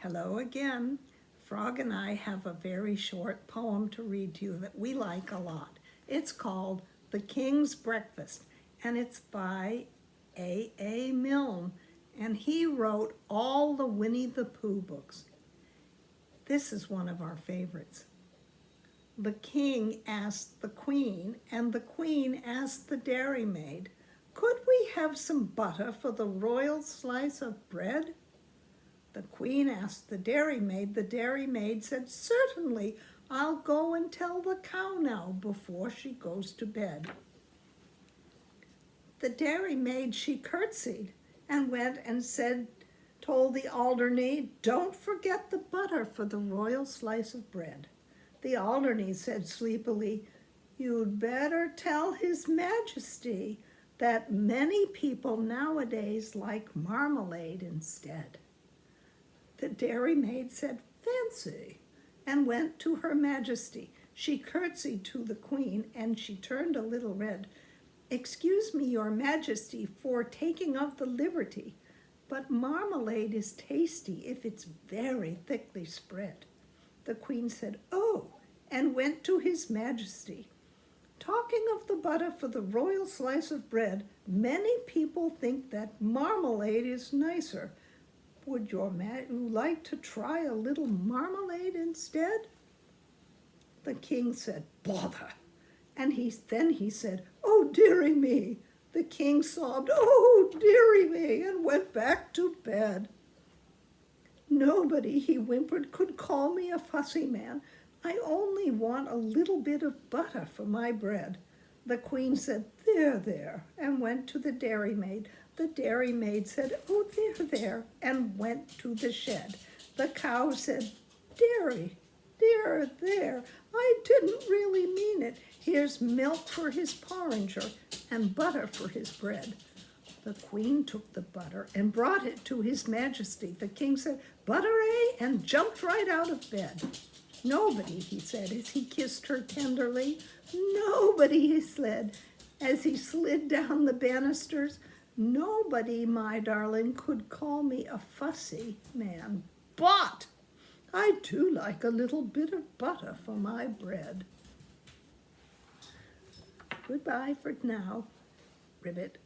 Hello again. Frog and I have a very short poem to read to you that we like a lot. It's called The King's Breakfast, and it's by A. Milne, and he wrote all the Winnie the Pooh books. This is one of our favorites. The king asked the queen, and the queen asked the dairymaid, "Could we have some butter for the royal slice of bread?" The queen asked the dairymaid said, "Certainly, I'll go and tell the cow now before she goes to bed." The dairymaid, she curtsied and went and told the Alderney, "Don't forget the butter for the royal slice of bread." The Alderney said sleepily, "You'd better tell His Majesty that many people nowadays like marmalade instead." The dairymaid said, "Fancy," and went to Her Majesty. She curtsied to the queen, and she turned a little red. "Excuse me, Your Majesty, for taking of the liberty, but marmalade is tasty if it's very thickly spread." The queen said, "Oh," and went to His Majesty. "Talking of the butter for the royal slice of bread, many people think that marmalade is nicer. Would you like to try a little marmalade instead?" The king said, "Bother!" And then he said, "Oh, dearie me!" The king sobbed, "Oh, dearie me!" and went back to bed. "Nobody," he whimpered, "could call me a fussy man. I only want a little bit of butter for my bread." The queen said, "There, there," and went to the dairymaid. The dairymaid said, "Oh, there, there," and went to the shed. The cow said, "Dairy, dear, there, I didn't really mean it. Here's milk for his porringer and butter for his bread." The queen took the butter and brought it to His Majesty. The king said, "Butter, eh?" and jumped right out of bed. "Nobody," he said as he kissed her tenderly. "Nobody," he said as he slid down the banisters. "Nobody, my darling, could call me a fussy man, but I do like a little bit of butter for my bread." Goodbye for now, Ribbit.